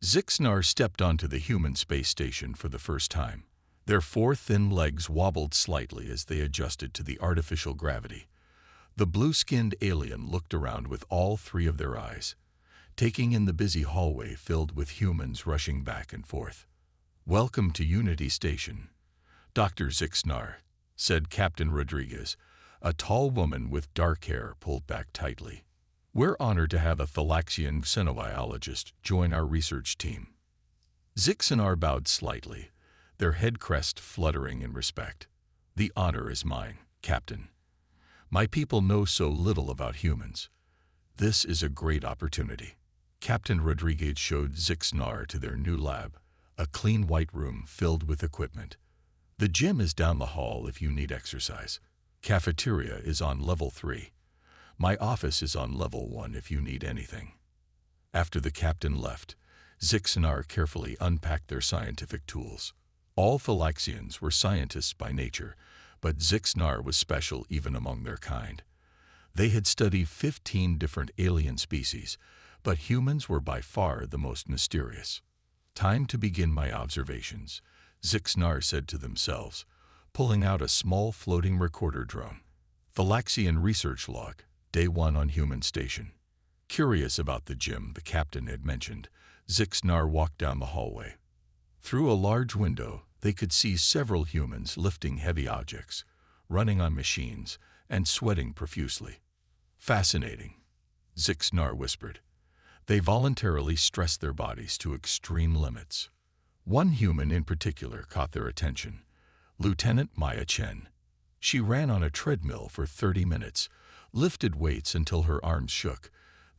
Zixnar stepped onto the human space station for the first time. Their four thin legs wobbled slightly as they adjusted to the artificial gravity. The blue-skinned alien looked around with all three of their eyes, taking in the busy hallway filled with humans rushing back and forth. "Welcome to Unity Station, Dr. Zixnar," said Captain Rodriguez, a tall woman with dark hair pulled back tightly. "We're honored to have a Thalaxian xenobiologist join our research team." Zixnar bowed slightly, their head crest fluttering in respect. "The honor is mine, Captain. My people know so little about humans. This is a great opportunity." Captain Rodriguez showed Zixnar to their new lab, a clean white room filled with equipment. "The gym is down the hall if you need exercise. Cafeteria is on level 3. My office is on level 1 if you need anything." After the captain left, Zixnar carefully unpacked their scientific tools. All Thalaxians were scientists by nature, but Zixnar was special even among their kind. They had studied 15 different alien species, but humans were by far the most mysterious. "Time to begin my observations," Zixnar said to themselves, pulling out a small floating recorder drone. Thalaxian Research Log, Day 1 on Human Station. Curious about the gym the captain had mentioned, Zixnar walked down the hallway. Through a large window, they could see several humans lifting heavy objects, running on machines, and sweating profusely. "Fascinating," Zixnar whispered. They voluntarily stressed their bodies to extreme limits. One human in particular caught their attention, Lieutenant Maya Chen. She ran on a treadmill for 30 minutes, lifted weights until her arms shook,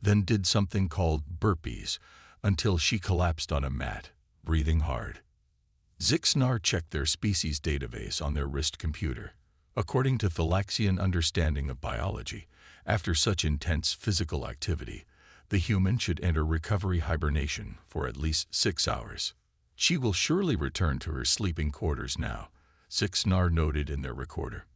then did something called burpees until she collapsed on a mat, breathing hard. Zixnar checked their species database on their wrist computer. According to Thalaxian understanding of biology, after such intense physical activity, the human should enter recovery hibernation for at least 6 hours. "She will surely return to her sleeping quarters now," Zixnar noted in their recorder.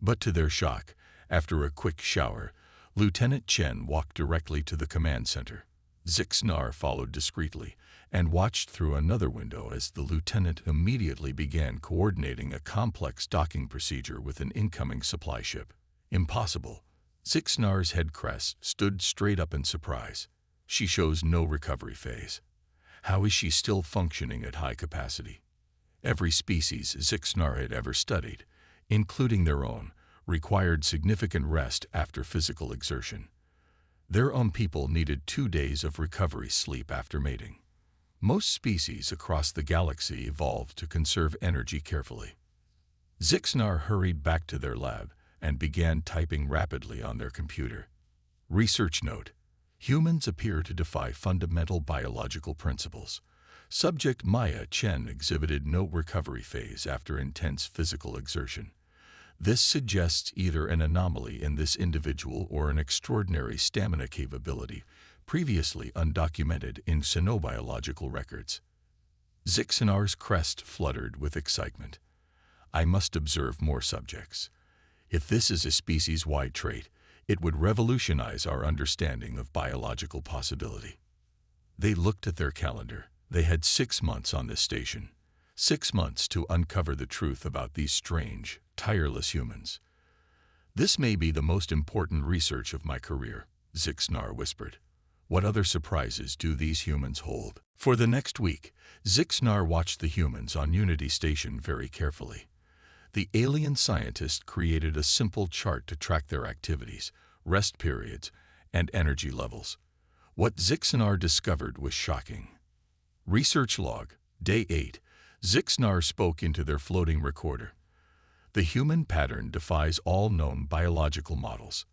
But to their shock, after a quick shower, Lieutenant Chen walked directly to the command center. Zixnar followed discreetly and watched through another window as the lieutenant immediately began coordinating a complex docking procedure with an incoming supply ship. "Impossible." Zixnar's head crest stood straight up in surprise. "She shows no recovery phase. How is she still functioning at high capacity?" Every species Zixnar had ever studied, including their own, required significant rest after physical exertion. Their own people needed 2 days of recovery sleep after mating. Most species across the galaxy evolved to conserve energy carefully. Zixnar hurried back to their lab and began typing rapidly on their computer. Research note: humans appear to defy fundamental biological principles. Subject Maya Chen exhibited no recovery phase after intense physical exertion. This suggests either an anomaly in this individual or an extraordinary stamina capability previously undocumented in xenobiological records. Zixnar's crest fluttered with excitement. "I must observe more subjects. If this is a species-wide trait, it would revolutionize our understanding of biological possibility." They looked at their calendar. They had 6 months on this station. 6 months to uncover the truth about these strange, tireless humans. "This may be the most important research of my career," Zixnar whispered. "What other surprises do these humans hold?" For the next week, Zixnar watched the humans on Unity Station very carefully. The alien scientist created a simple chart to track their activities, rest periods, and energy levels. What Zixnar discovered was shocking. Research Log, Day 8, Zixnar spoke into their floating recorder. "The human pattern defies all known biological models.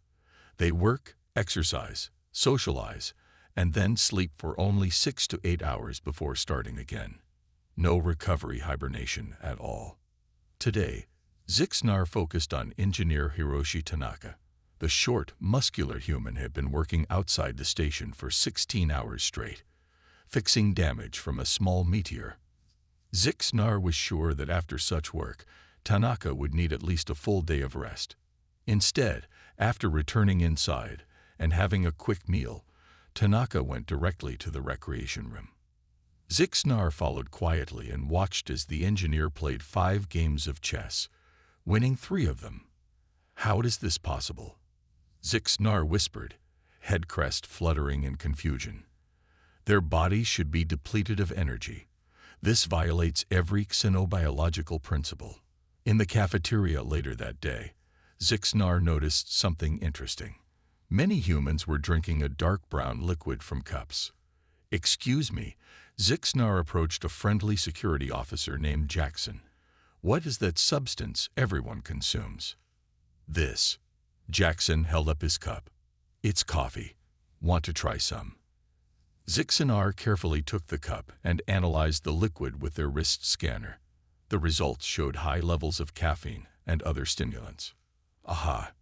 They work, exercise, socialize, and then sleep for only 6 to 8 hours before starting again. No recovery hibernation at all." Today, Zixnar focused on engineer Hiroshi Tanaka. The short, muscular human had been working outside the station for 16 hours straight, fixing damage from a small meteor. Zixnar was sure that after such work, Tanaka would need at least a full day of rest. Instead, after returning inside and having a quick meal, Tanaka went directly to the recreation room. Zixnar followed quietly and watched as the engineer played 5 games of chess, winning 3 of them. "How is this possible?" Zixnar whispered, head crest fluttering in confusion. "Their bodies should be depleted of energy. This violates every xenobiological principle." In the cafeteria later that day, Zixnar noticed something interesting. Many humans were drinking a dark brown liquid from cups. "Excuse me," Zixnar approached a friendly security officer named Jackson. "What is that substance everyone consumes?" "This." Jackson held up his cup. "It's coffee. Want to try some?" Zixnar carefully took the cup and analyzed the liquid with their wrist scanner. The results showed high levels of caffeine and other stimulants. "Aha!"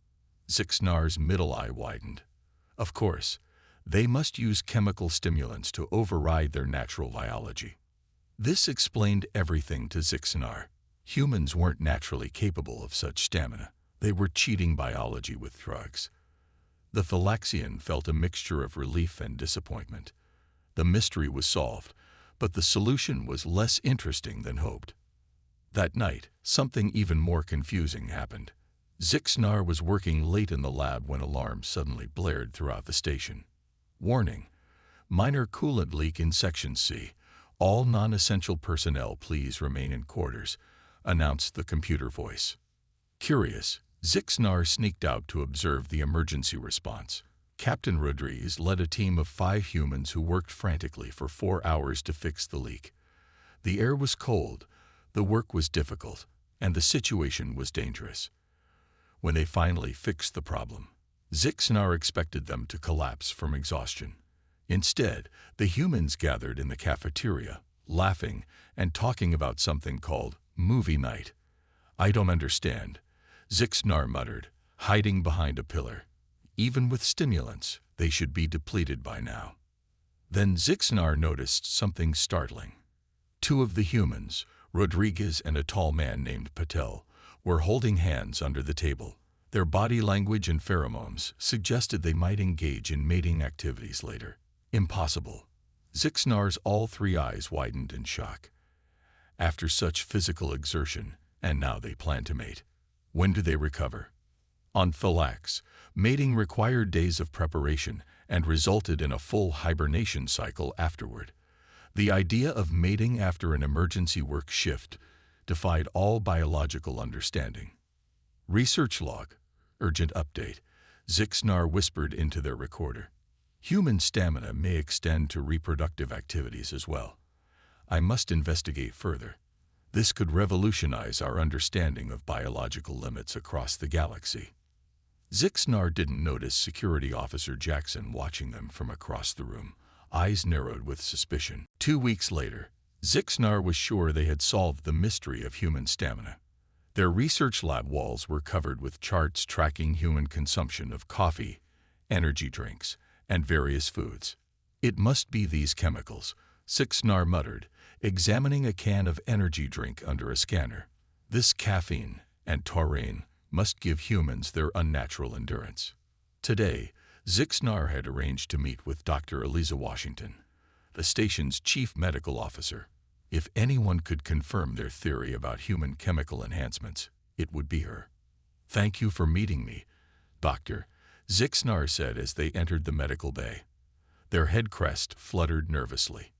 Zixnar's middle eye widened. Of course, they must use chemical stimulants to override their natural biology. This explained everything to Zixnar. Humans weren't naturally capable of such stamina. They were cheating biology with drugs. The Thalaxian felt a mixture of relief and disappointment. The mystery was solved, but the solution was less interesting than hoped. That night, something even more confusing happened. Zixnar was working late in the lab when alarms suddenly blared throughout the station. "Warning! Minor coolant leak in Section C. All non-essential personnel please remain in quarters," announced the computer voice. Curious, Zixnar sneaked out to observe the emergency response. Captain Rodriguez led a team of 5 humans who worked frantically for 4 hours to fix the leak. The air was cold, the work was difficult, and the situation was dangerous. When they finally fixed the problem, Zixnar expected them to collapse from exhaustion. Instead, the humans gathered in the cafeteria, laughing and talking about something called movie night. "I don't understand," Zixnar muttered, hiding behind a pillar. "Even with stimulants, they should be depleted by now." Then Zixnar noticed something startling. 2 of the humans, Rodriguez and a tall man named Patel, were holding hands under the table. Their body language and pheromones suggested they might engage in mating activities later. Impossible. Zixnar's all 3 eyes widened in shock. After such physical exertion, and now they plan to mate. When do they recover? On Thalax, mating required days of preparation and resulted in a full hibernation cycle afterward. The idea of mating after an emergency work shift defied all biological understanding. "Research log. Urgent update," Zixnar whispered into their recorder. "Human stamina may extend to reproductive activities as well. I must investigate further. This could revolutionize our understanding of biological limits across the galaxy." Zixnar didn't notice Security Officer Jackson watching them from across the room, eyes narrowed with suspicion. 2 weeks later, Zixnar was sure they had solved the mystery of human stamina. Their research lab walls were covered with charts tracking human consumption of coffee, energy drinks, and various foods. "It must be these chemicals," Zixnar muttered, examining a can of energy drink under a scanner. "This caffeine and taurine must give humans their unnatural endurance." Today, Zixnar had arranged to meet with Dr. Eliza Washington, the station's chief medical officer. If anyone could confirm their theory about human chemical enhancements, it would be her. "Thank you for meeting me, Doctor," Zixnar said as they entered the medical bay. Their head crest fluttered nervously.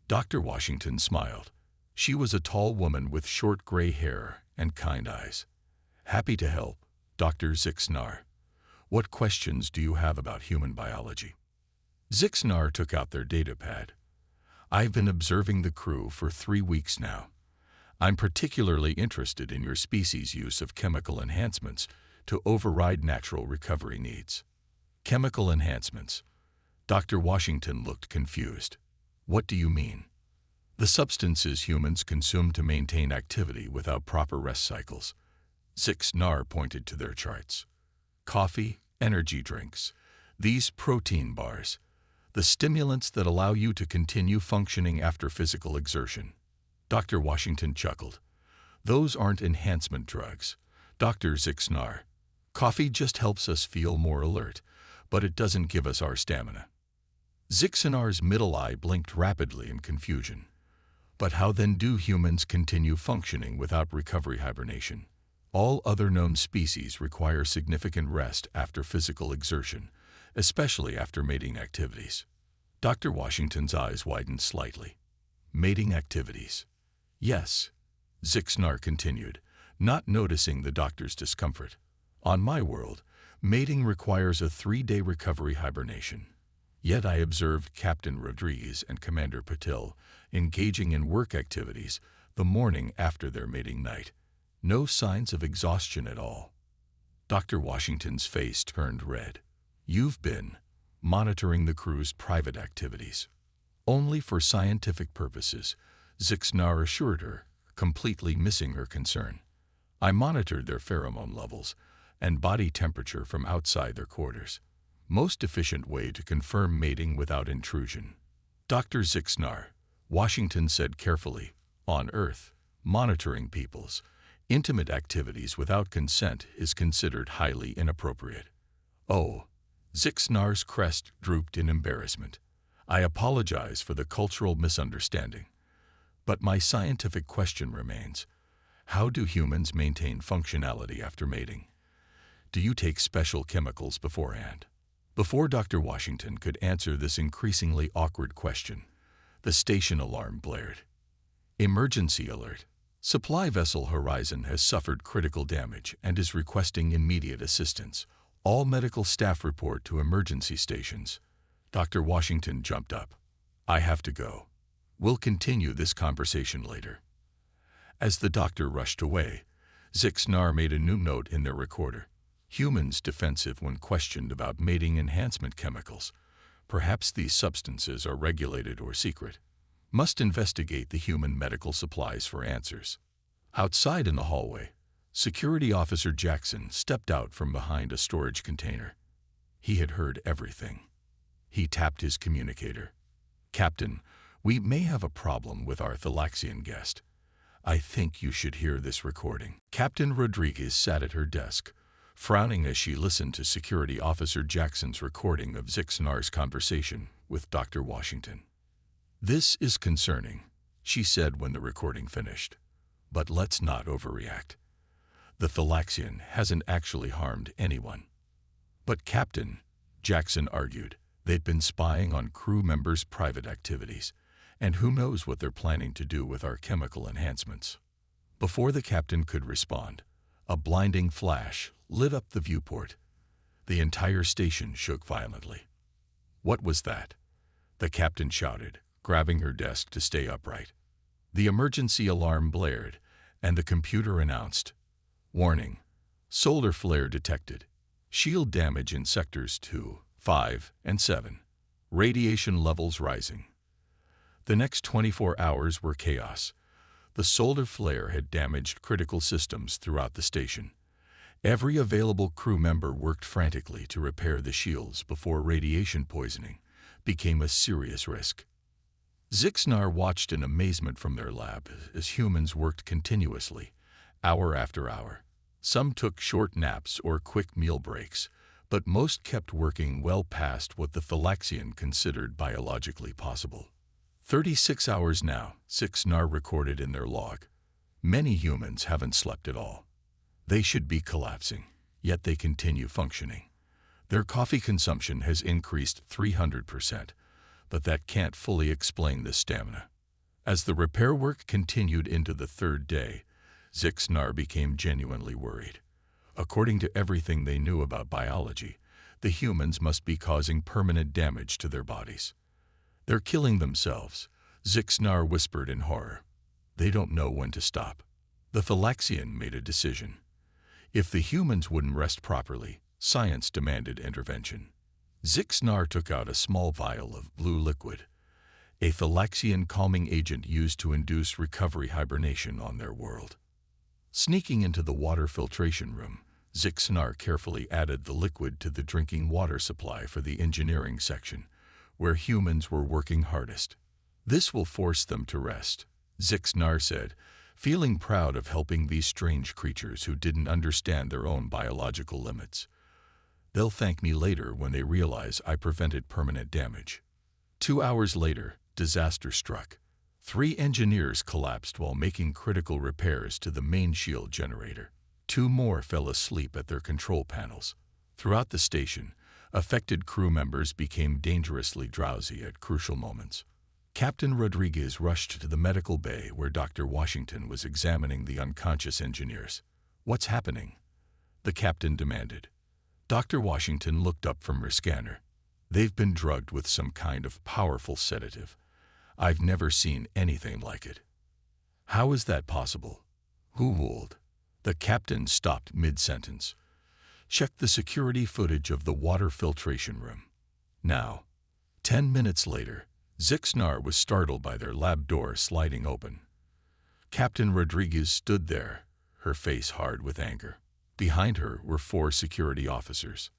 Dr. Washington smiled. She was a tall woman with short gray hair and kind eyes. "Happy to help, Dr. Zixnar. What questions do you have about human biology?" Zixnar took out their data pad. "I've been observing the crew for 3 weeks now. I'm particularly interested in your species' use of chemical enhancements to override natural recovery needs." "Chemical enhancements?" Dr. Washington looked confused. "What do you mean?" "The substances humans consume to maintain activity without proper rest cycles." Zixnar pointed to their charts. "Coffee, energy drinks, these protein bars, the stimulants that allow you to continue functioning after physical exertion." Dr. Washington chuckled. "Those aren't enhancement drugs, Dr. Zixnar. Coffee just helps us feel more alert, but it doesn't give us our stamina." Zixnar's middle eye blinked rapidly in confusion. But how then do humans continue functioning without recovery hibernation? All other known species require significant rest after physical exertion, especially after mating activities. Dr. Washington's eyes widened slightly. Mating activities. Yes, Zixnar continued, not noticing the doctor's discomfort. On my world, mating requires a 3-day recovery hibernation. Yet I observed Captain Rodriguez and Commander Patil engaging in work activities the morning after their mating night. No signs of exhaustion at all. Dr. Washington's face turned red. You've been monitoring the crew's private activities. Only for scientific purposes, Zixnar assured her, completely missing her concern. I monitored their pheromone levels and body temperature from outside their quarters. Most efficient way to confirm mating without intrusion. Dr. Zixnar, Washington said carefully, on Earth, monitoring people's intimate activities without consent is considered highly inappropriate. Oh, Zixnar's crest drooped in embarrassment. I apologize for the cultural misunderstanding. But my scientific question remains. How do humans maintain functionality after mating? Do you take special chemicals beforehand? Before Dr. Washington could answer this increasingly awkward question, the station alarm blared. Emergency alert. Supply vessel Horizon has suffered critical damage and is requesting immediate assistance. All medical staff report to emergency stations. Dr. Washington jumped up. I have to go. We'll continue this conversation later. As the doctor rushed away, Zixnar made a new note in their recorder. Humans defensive when questioned about mating enhancement chemicals. Perhaps these substances are regulated or secret. Must investigate the human medical supplies for answers. Outside in the hallway, Security Officer Jackson stepped out from behind a storage container. He had heard everything. He tapped his communicator. Captain, we may have a problem with our Thalaxian guest. I think you should hear this recording. Captain Rodriguez sat at her desk, frowning as she listened to Security Officer Jackson's recording of Zixnar's conversation with Dr. Washington. This is concerning, she said when the recording finished. But let's not overreact. The Thalaxian hasn't actually harmed anyone. But Captain, Jackson argued, they'd been spying on crew members' private activities, and who knows what they're planning to do with our chemical enhancements. Before the captain could respond, a blinding flash lit up the viewport. The entire station shook violently. What was that? The captain shouted, grabbing her desk to stay upright. The emergency alarm blared, and the computer announced, warning, solar flare detected. Shield damage in sectors 2, 5, and 7. Radiation levels rising. The next 24 hours were chaos. The solar flare had damaged critical systems throughout the station. Every available crew member worked frantically to repair the shields before radiation poisoning became a serious risk. Zixnar watched in amazement from their lab as humans worked continuously, hour after hour. Some took short naps or quick meal breaks, but most kept working well past what the Thalaxian considered biologically possible. 36 hours now, Zixnar recorded in their log. Many humans haven't slept at all. They should be collapsing, yet they continue functioning. Their coffee consumption has increased 300%, but that can't fully explain the stamina. As the repair work continued into the third day, Zixnar became genuinely worried. According to everything they knew about biology, the humans must be causing permanent damage to their bodies. They're killing themselves, Zixnar whispered in horror. They don't know when to stop. The Thalaxian made a decision. If the humans wouldn't rest properly, science demanded intervention. Zixnar took out a small vial of blue liquid, a Thalaxian calming agent used to induce recovery hibernation on their world. Sneaking into the water filtration room, Zixnar carefully added the liquid to the drinking water supply for the engineering section, where humans were working hardest. This will force them to rest, Zixnar said, feeling proud of helping these strange creatures who didn't understand their own biological limits. They'll thank me later when they realize I prevented permanent damage. 2 hours later, disaster struck. 3 engineers collapsed while making critical repairs to the main shield generator. 2 more fell asleep at their control panels. Throughout the station, affected crew members became dangerously drowsy at crucial moments. Captain Rodriguez rushed to the medical bay where Dr. Washington was examining the unconscious engineers. "What's happening?" the captain demanded. Dr. Washington looked up from her scanner. "They've been drugged with some kind of powerful sedative. I've never seen anything like it." "How is that possible? Who would?" The captain stopped mid-sentence. "Check the security footage of the water filtration room. Now." 10 minutes later, Zixnar was startled by their lab door sliding open. Captain Rodriguez stood there, her face hard with anger. Behind her were 4 security officers.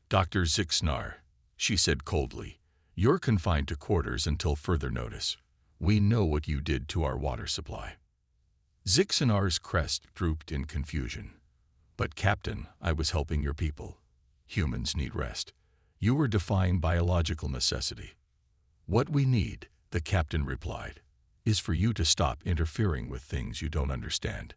"Dr. Zixnar," she said coldly, "you're confined to quarters until further notice. We know what you did to our water supply." Zixnar's crest drooped in confusion. "But Captain, I was helping your people. Humans need rest. You were defying biological necessity." "What we need," the captain replied, "is for you to stop interfering with things you don't understand.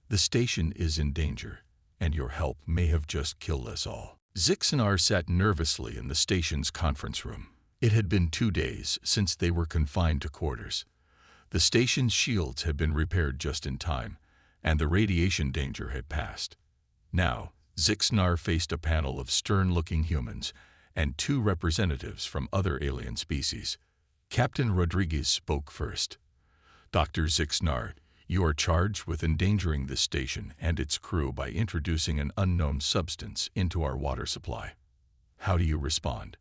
The station is in danger, and your help may have just killed us all." Zixnar sat nervously in the station's conference room. It had been 2 days since they were confined to quarters. The station's shields had been repaired just in time, and the radiation danger had passed. Now, Zixnar faced a panel of stern-looking humans and 2 representatives from other alien species. Captain Rodriguez spoke first. "Dr. Zixnar, you are charged with endangering this station and its crew by introducing an unknown substance into our water supply. How do you respond?"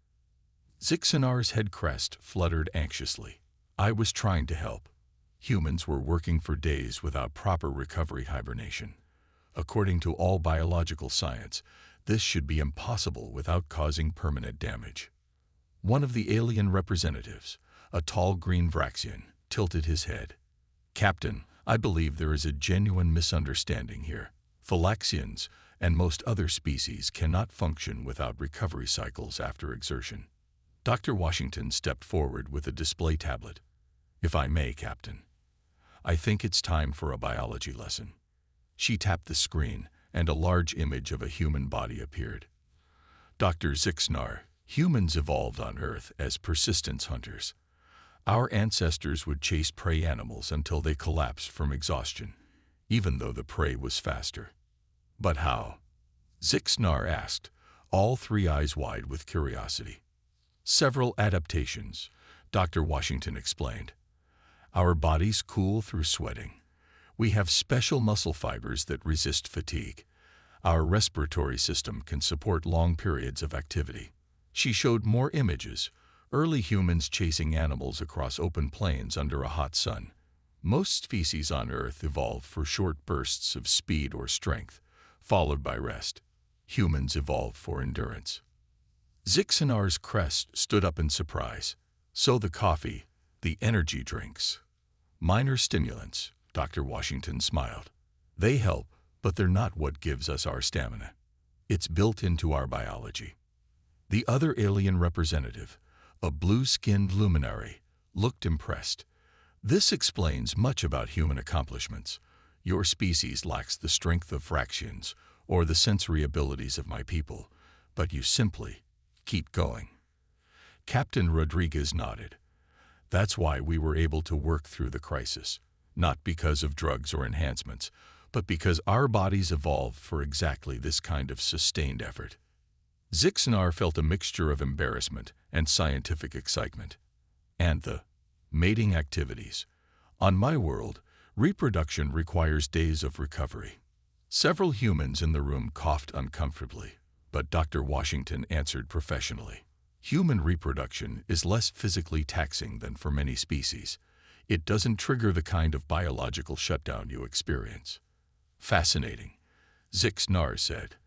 Zixnar's head crest fluttered anxiously. "I was trying to help. Humans were working for days without proper recovery hibernation. According to all biological science, this should be impossible without causing permanent damage." One of the alien representatives, a tall green Vraxian, tilted his head. "Captain, I believe there is a genuine misunderstanding here. Phylaxians and most other species cannot function without recovery cycles after exertion." Dr. Washington stepped forward with a display tablet. "If I may, Captain, I think it's time for a biology lesson." She tapped the screen, and a large image of a human body appeared. "Dr. Zixnar, humans evolved on Earth as persistence hunters. Our ancestors would chase prey animals until they collapsed from exhaustion, even though the prey was faster." "But how?" Zixnar asked, all 3 eyes wide with curiosity. "Several adaptations," Dr. Washington explained. "Our bodies cool through sweating. We have special muscle fibers that resist fatigue. Our respiratory system can support long periods of activity." She showed more images, early humans chasing animals across open plains under a hot sun. Most species on Earth evolved for short bursts of speed or strength, followed by rest. Humans evolved for endurance. Zixnar's crest stood up in surprise. "So the coffee, the energy drinks, minor stimulants," Dr. Washington smiled. "They help, but they're not what gives us our stamina. It's built into our biology." The other alien representative, a blue-skinned luminary, looked impressed. "This explains much about human accomplishments. Your species lacks the strength of Vraxians or the sensory abilities of my people, but you simply keep going." Captain Rodriguez nodded. "That's why we were able to work through the crisis, not because of drugs or enhancements, but because our bodies evolved for exactly this kind of sustained effort." Zixnar felt a mixture of embarrassment and scientific excitement. "And the mating activities. On my world, reproduction requires days of recovery." Several humans in the room coughed uncomfortably, but Dr. Washington answered professionally. "Human reproduction is less physically taxing than for many species. It doesn't trigger the kind of biological shutdown you experience." "Fascinating," Zixnar said.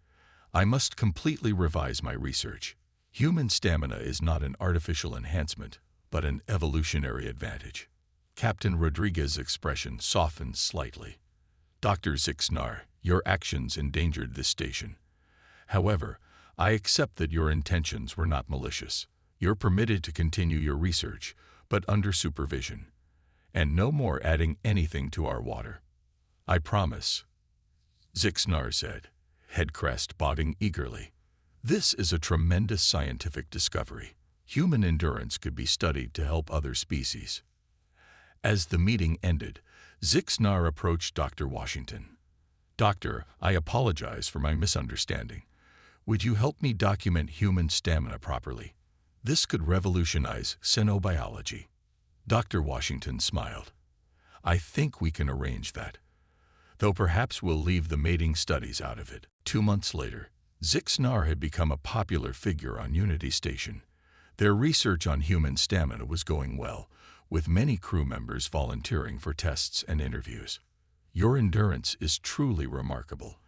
"I must completely revise my research. Human stamina is not an artificial enhancement, but an evolutionary advantage." Captain Rodriguez's expression softened slightly. "Dr. Zixnar, your actions endangered this station. However, I accept that your intentions were not malicious. You're permitted to continue your research, but under supervision. and no more adding anything to our water. I promise, Zixnar said, head crest bobbing eagerly. This is a tremendous scientific discovery. Human endurance could be studied to help other species. As the meeting ended, Zixnar approached Dr. Washington. Doctor, I apologize for my misunderstanding. Would you help me document human stamina properly? This could revolutionize xenobiology. Dr. Washington smiled. I think we can arrange that. Though perhaps we'll leave the mating studies out of it. 2 months later, Zixnar had become a popular figure on Unity Station. Their research on human stamina was going well, with many crew members volunteering for tests and interviews. Your endurance is truly remarkable,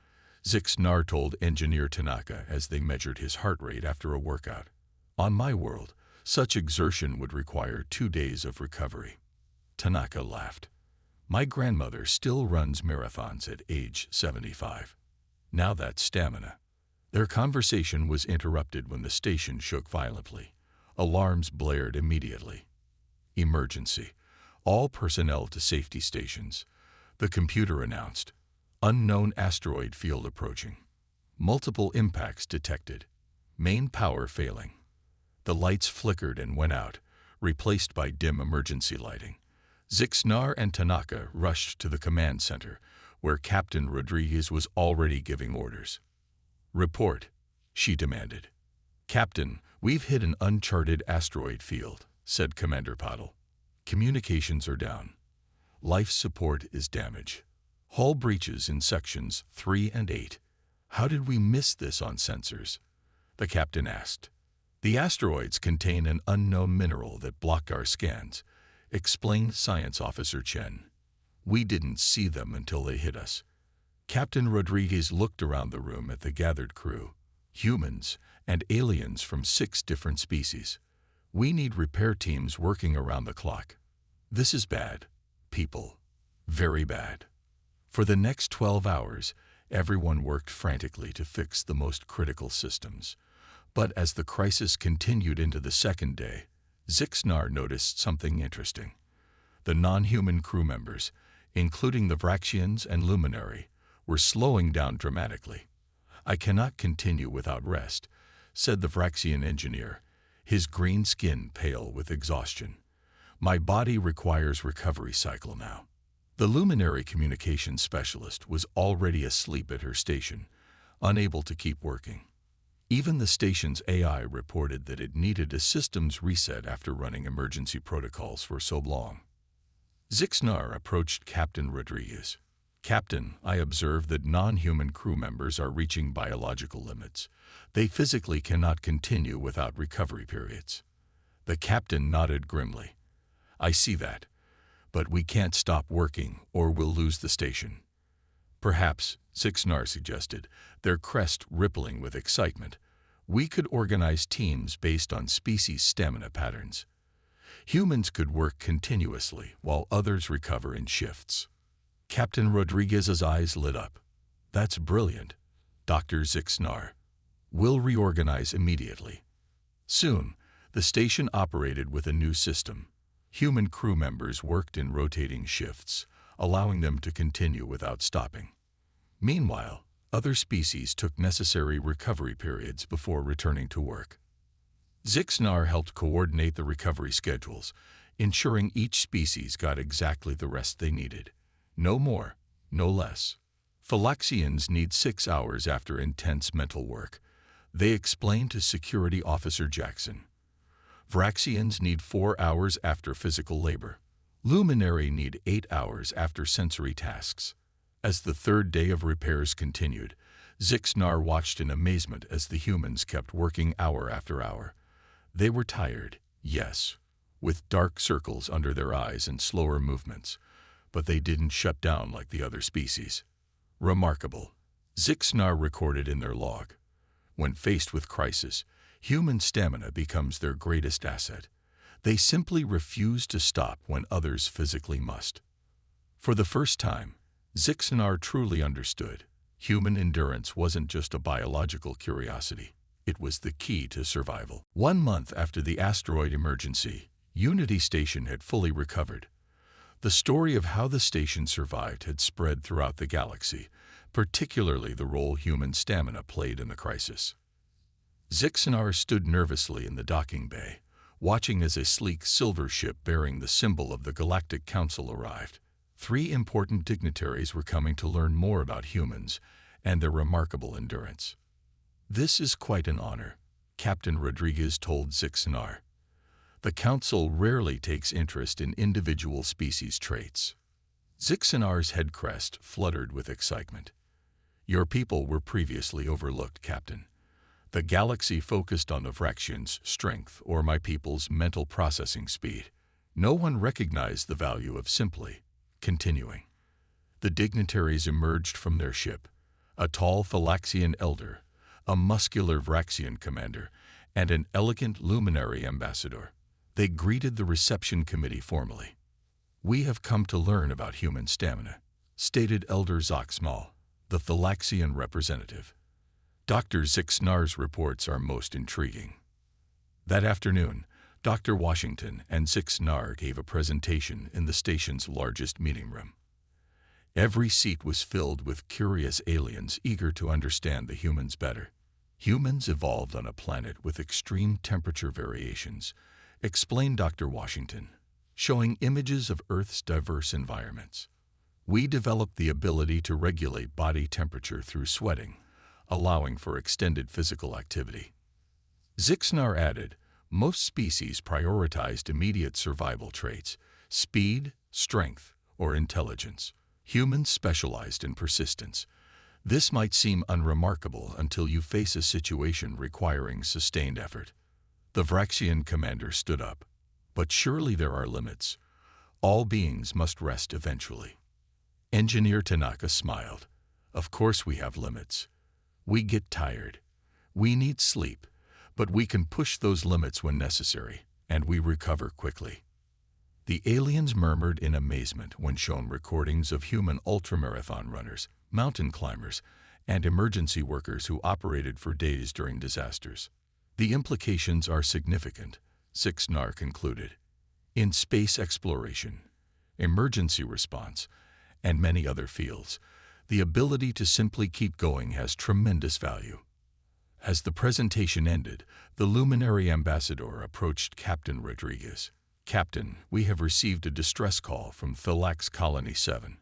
Zixnar told engineer Tanaka as they measured his heart rate after a workout. On my world, such exertion would require 2 days of recovery. Tanaka laughed. My grandmother still runs marathons at age 75. Now that's stamina. Their conversation was interrupted when the station shook violently. Alarms blared immediately. Emergency. All personnel to safety stations. The computer announced. Unknown asteroid field approaching. Multiple impacts detected. Main power failing. The lights flickered and went out, replaced by dim emergency lighting. Zixnar and Tanaka rushed to the command center, where Captain Rodriguez was already giving orders. Report, she demanded. Captain, we've hit an uncharted asteroid field, said Commander Paddle. Communications are down. Life support is damaged. Hull breaches in sections 3 and 8. How did we miss this on sensors? The captain asked. The asteroids contain an unknown mineral that blocked our scans, explained Science Officer Chen. We didn't see them until they hit us. Captain Rodriguez looked around the room at the gathered crew, humans and aliens from 6 different species. We need repair teams working around the clock. This is bad, people. Very bad. For the next 12 hours, everyone worked frantically to fix the most critical systems. But as the crisis continued into the second day, Zixnar noticed something interesting. The non-human crew members, including the Vraxians and Luminary, were slowing down dramatically. I cannot continue without rest, said the Vraxian engineer, his green skin pale with exhaustion. My body requires recovery cycle now. The Luminary communications specialist was already asleep at her station, unable to keep working. Even the station's AI reported that it needed a systems reset after running emergency protocols for so long. Zixnar approached Captain Rodriguez. Captain, I observe that non-human crew members are reaching biological limits. They physically cannot continue without recovery periods. The captain nodded grimly. I see that, but we can't stop working or we'll lose the station. Perhaps, Zixnar suggested, their crest rippling with excitement, we could organize teams based on species stamina patterns. Humans could work continuously while others recover in shifts. Captain Rodriguez's eyes lit up. That's brilliant, Dr. Zixnar. We'll reorganize immediately. Soon, the station operated with a new system. Human crew members worked in rotating shifts, allowing them to continue without stopping. Meanwhile, other species took necessary recovery periods before returning to work. Zixnar helped coordinate the recovery schedules, ensuring each species got exactly the rest they needed. No more, no less. Phylaxians need 6 hours after intense mental work, they explained to Security Officer Jackson. Vraxians need 4 hours after physical labor. Luminary need 8 hours after sensory tasks. As the third day of repairs continued, Zixnar watched in amazement as the humans kept working hour after hour. They were tired, yes, with dark circles under their eyes and slower movements, but they didn't shut down like the other species. Remarkable, Zixnar recorded in their log. When faced with crisis, human stamina becomes their greatest asset. They simply refuse to stop when others physically must. For the first time, Zixnar truly understood. Human endurance wasn't just a biological curiosity. It was the key to survival. 1 month after the asteroid emergency, Unity Station had fully recovered. The story of how the station survived had spread throughout the galaxy, particularly the role human stamina played in the crisis. Zixanar stood nervously in the docking bay, watching as a sleek silver ship bearing the symbol of the Galactic Council arrived. 3 important dignitaries were coming to learn more about humans and their remarkable endurance. "This is quite an honor," Captain Rodriguez told Zixanar. "The Council rarely takes interest in individual species traits." Zixanar's head crest fluttered with excitement. "Your people were previously overlooked, Captain. The galaxy focused on the Vraxian's strength or my people's mental processing speed. No one recognized the value of simply continuing." The dignitaries emerged from their ship, a tall Thalaxian elder, a muscular Vraxian commander, and an elegant luminary ambassador. They greeted the reception committee formally. "We have come to learn about human stamina," stated Elder Zoxmal, the Thalaxian representative. "Dr. Zixnar's reports are most intriguing." That afternoon, Dr. Washington and Zixnar gave a presentation in the station's largest meeting room. Every seat was filled with curious aliens eager to understand the humans better. "Humans evolved on a planet with extreme temperature variations," explained Dr. Washington, showing images of Earth's diverse environments. "We developed the ability to regulate body temperature through sweating, allowing for extended physical activity." Zixnar added, "Most species prioritized immediate survival traits, speed, strength, or intelligence. Humans specialized in persistence. This might seem unremarkable until you face a situation requiring sustained effort." The Vraxian commander stood up. "But surely there are limits. All beings must rest eventually." Engineer Tanaka smiled. "Of course we have limits. We get tired. We need sleep. But we can push those limits when necessary, and we recover quickly." The aliens murmured in amazement when shown recordings of human ultramarathon runners, mountain climbers, and emergency workers who operated for days during disasters. "The implications are significant," Zixnar concluded. "In space exploration, emergency response, and many other fields, the ability to simply keep going has tremendous value." As the presentation ended, the luminary ambassador approached Captain Rodriguez. "Captain, we have received a distress call from Thalax Colony 7.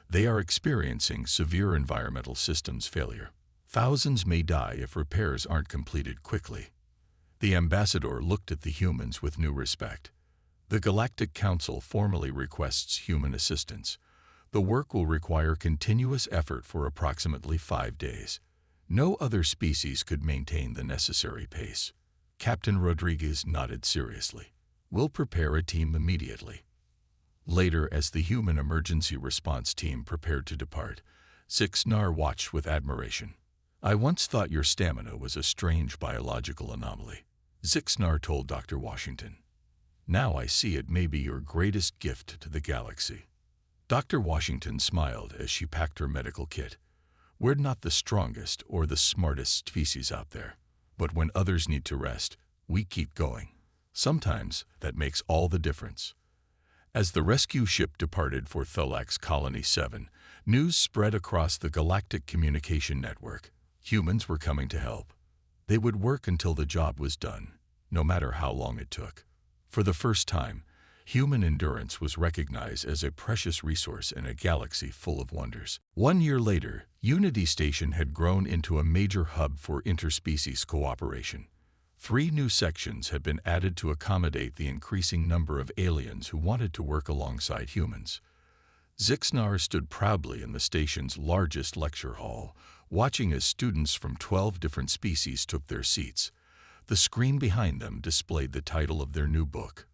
They are experiencing severe environmental systems failure. Thousands may die if repairs aren't completed quickly." The ambassador looked at the humans with new respect. "The Galactic Council formally requests human assistance. The work will require continuous effort for approximately 5 days. No other species could maintain the necessary pace." Captain Rodriguez nodded seriously. "We'll prepare a team immediately." Later, as the human emergency response team prepared to depart, Zixnar watched with admiration. "I once thought your stamina was a strange biological anomaly," Zixnar told Dr. Washington. "Now I see it may be your greatest gift to the galaxy." Dr. Washington smiled as she packed her medical kit. "We're not the strongest or the smartest species out there, but when others need to rest, we keep going. Sometimes that makes all the difference." As the rescue ship departed for Thalax Colony 7, news spread across the galactic communication network. Humans were coming to help. They would work until the job was done, no matter how long it took. For the first time, human endurance was recognized as a precious resource in a galaxy full of wonders. 1 year later, Unity Station had grown into a major hub for interspecies cooperation. 3 new sections had been added to accommodate the increasing number of aliens who wanted to work alongside humans. Zixnar stood proudly in the station's largest lecture hall, watching as students from 12 different species took their seats. The screen behind them displayed the title of their new book,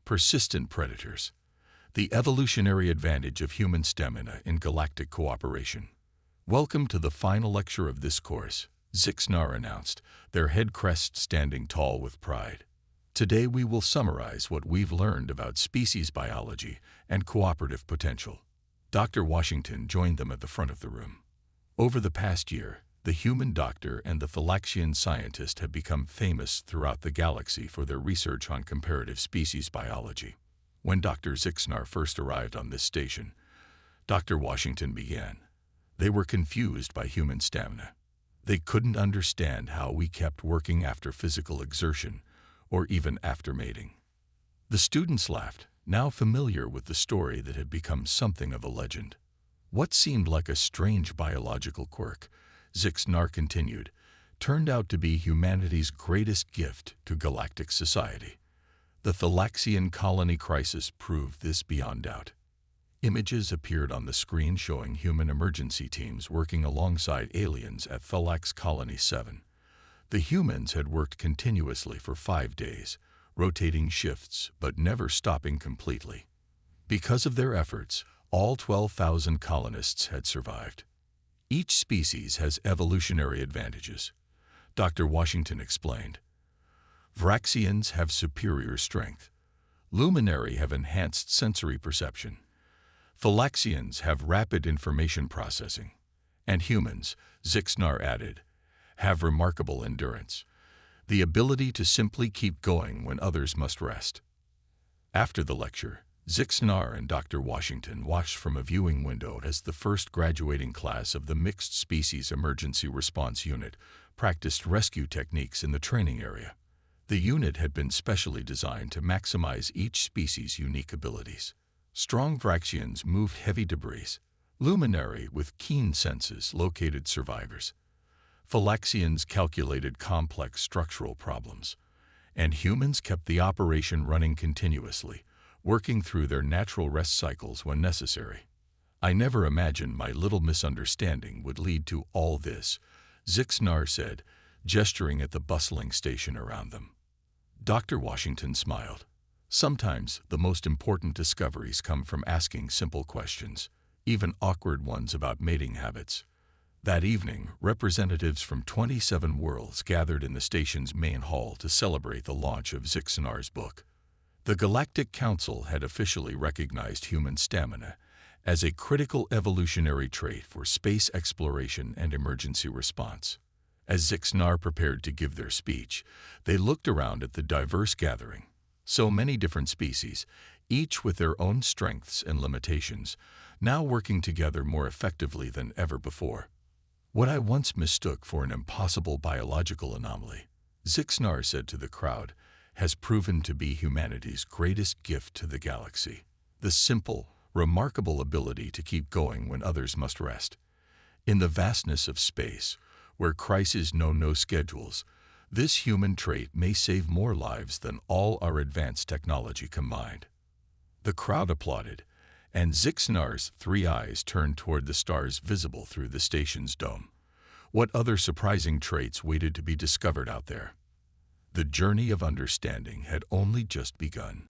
Persistent Predators: The Evolutionary Advantage of Human Stamina in Galactic Cooperation. "Welcome to the final lecture of this course," Zixnar announced, their head crests standing tall with pride. "Today we will summarize what we've learned about species biology and cooperative potential." Dr. Washington joined them at the front of the room. Over the past year, the human doctor and the Thalaxian scientist have become famous throughout the galaxy for their research on comparative species biology. When Dr. Zixnar first arrived on this station, Dr. Washington began. They were confused by human stamina. They couldn't understand how we kept working after physical exertion, or even after mating. The students laughed, now familiar with the story that had become something of a legend. What seemed like a strange biological quirk, Zixnar continued, turned out to be humanity's greatest gift to galactic society. The Thalaxian colony crisis proved this beyond doubt. Images appeared on the screen showing human emergency teams working alongside aliens at Thalax Colony 7. The humans had worked continuously for 5 days, rotating shifts but never stopping completely. Because of their efforts, all 12,000 colonists had survived. Each species has evolutionary advantages, Dr. Washington explained. Vraxians have superior strength. Luminary have enhanced sensory perception. Thalaxians have rapid information processing. And humans, Zixnar added, have remarkable endurance, the ability to simply keep going when others must rest. After the lecture, Zixnar and Dr. Washington watched from a viewing window as the first graduating class of the Mixed Species Emergency Response Unit practiced rescue techniques in the training area. The unit had been specially designed to maximize each species' unique abilities. Strong Vraxians moved heavy debris. Luminary, with keen senses, located survivors. Thalaxians calculated complex structural problems. And humans kept the operation running continuously, working through their natural rest cycles when necessary. I never imagined my little misunderstanding would lead to all this, Zixnar said, gesturing at the bustling station around them. Dr. Washington smiled. Sometimes the most important discoveries come from asking simple questions, even awkward ones about mating habits. That evening, representatives from 27 worlds gathered in the station's main hall to celebrate the launch of Zixnar's book. The Galactic Council had officially recognized human stamina as a critical evolutionary trait for space exploration and emergency response. As Zixnar prepared to give their speech, they looked around at the diverse gathering. So many different species, each with their own strengths and limitations, now working together more effectively than ever before. What I once mistook for an impossible biological anomaly, Zixnar said to the crowd, has proven to be humanity's greatest gift to the galaxy. The simple, remarkable ability to keep going when others must rest. In the vastness of space, where crises know no schedules, this human trait may save more lives than all our advanced technology combined. The crowd applauded, and Zixnar's 3 eyes turned toward the stars visible through the station's dome. What other surprising traits waited to be discovered out there? The journey of understanding had only just begun.